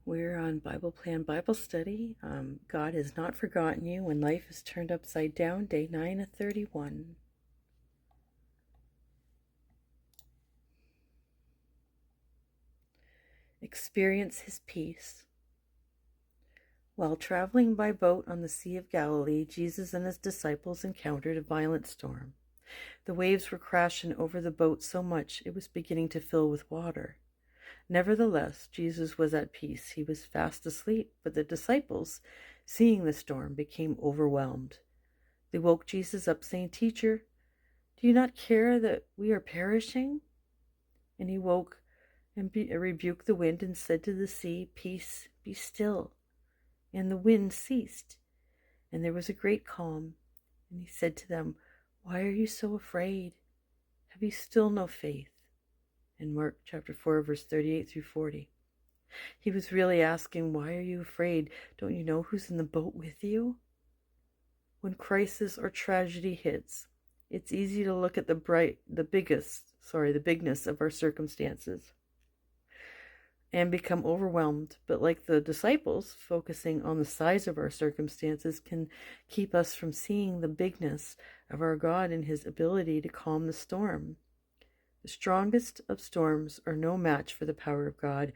We're on Bible Plan Bible Study. God has not forgotten you when life is turned upside down, day 9 of 31. Experience his peace. While traveling by boat on the Sea of Galilee, Jesus and his disciples encountered a violent storm. The waves were crashing over the boat so much it was beginning to fill with water. Nevertheless, Jesus was at peace. He was fast asleep, but the disciples, seeing the storm, became overwhelmed. They woke Jesus up, saying, "Teacher, do you not care that we are perishing?" And he woke and rebuked the wind and said to the sea, "Peace, be still." And the wind ceased, and there was a great calm. And he said to them, "Why are you so afraid? Have you still no faith?" In Mark chapter 4, verse 38 through 40. He was really asking, why are you afraid? Don't you know who's in the boat with you? When crisis or tragedy hits, it's easy to look at the bigness of our circumstances and become overwhelmed. But like the disciples, focusing on the size of our circumstances can keep us from seeing the bigness of our God and his ability to calm the storm. The strongest of storms are no match for the power of God.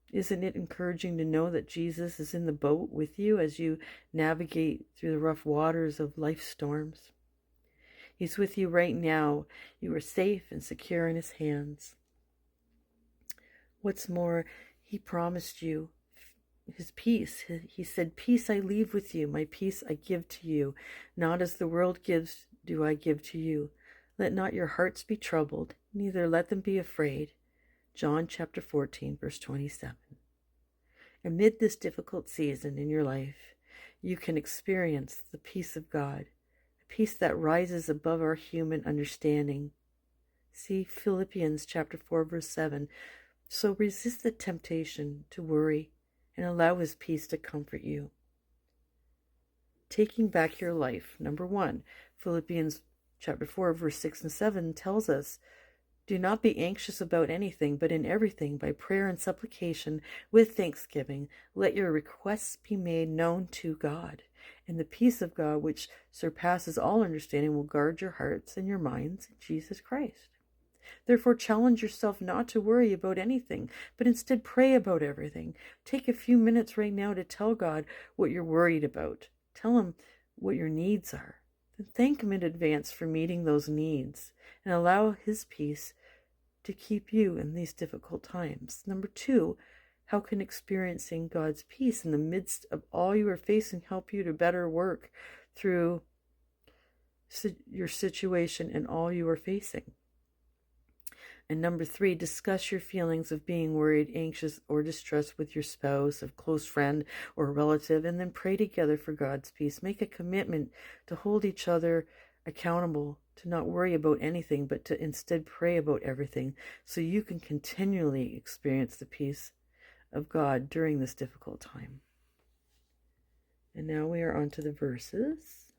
Isn't it encouraging to know that Jesus is in the boat with you as you navigate through the rough waters of life's storms? He's with you right now. You are safe and secure in his hands. What's more, he promised you his peace. He said, "Peace I leave with you, my peace I give to you. Not as the world gives do I give to you. Let not your hearts be troubled, neither let them be afraid." John chapter 14, verse 27. Amid this difficult season in your life, you can experience the peace of God, a peace that rises above our human understanding. See Philippians chapter 4, verse 7. So resist the temptation to worry and allow his peace to comfort you. Taking back your life. Number 1, Philippians chapter 4, verse 6 and 7 tells us, "Do not be anxious about anything, but in everything, by prayer and supplication, with thanksgiving, let your requests be made known to God. And the peace of God, which surpasses all understanding, will guard your hearts and your minds in Jesus Christ." Therefore, challenge yourself not to worry about anything, but instead pray about everything. Take a few minutes right now to tell God what you're worried about. Tell him what your needs are. Then thank him in advance for meeting those needs, and allow his peace to keep you in these difficult times. Number 2, how can experiencing God's peace in the midst of all you are facing help you to better work through your situation and all you are facing? And number 3, discuss your feelings of being worried, anxious, or distressed with your spouse, a close friend, or relative, and then pray together for God's peace. Make a commitment to hold each other accountable, to not worry about anything, but to instead pray about everything, so you can continually experience the peace of God during this difficult time. And now we are on to the verses.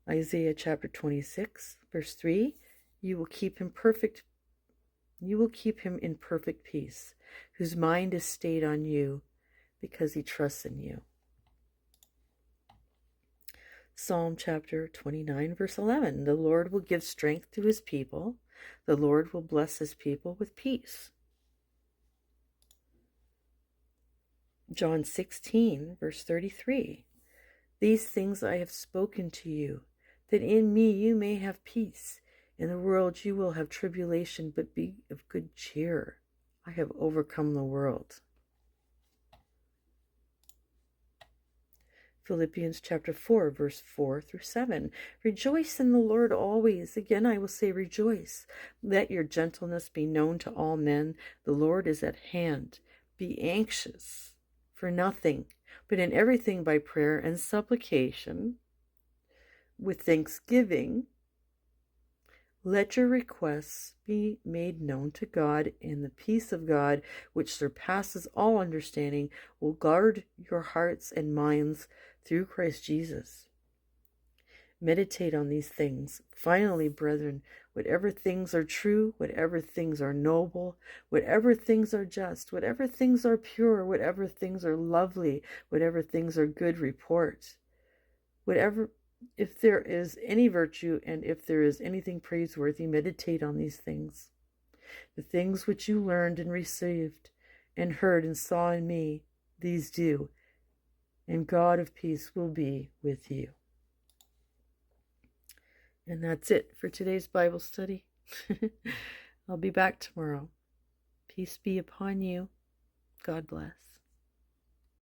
Isaiah chapter 26, verse 3. You will keep him in perfect peace, whose mind is stayed on you, because he trusts in you. Psalm chapter 29, verse 11. The Lord will give strength to his people. The Lord will bless his people with peace. John 16, verse 33. These things I have spoken to you, that in me you may have peace. In the world you will have tribulation, but be of good cheer. I have overcome the world. Philippians chapter 4, verse 4 through 7. Rejoice in the Lord always. Again, I will say rejoice. Let your gentleness be known to all men. The Lord is at hand. Be anxious for nothing, but in everything by prayer and supplication, with thanksgiving, let your requests be made known to God, and the peace of God, which surpasses all understanding, will guard your hearts and minds through Christ Jesus. Meditate on these things. Finally, brethren, whatever things are true, whatever things are noble, whatever things are just, whatever things are pure, whatever things are lovely, whatever things are good report, whatever, if there is any virtue and if there is anything praiseworthy, meditate on these things. The things which you learned and received and heard and saw in me, these do, and God of peace will be with you. And that's it for today's Bible study. I'll be back tomorrow. Peace be upon you. God bless.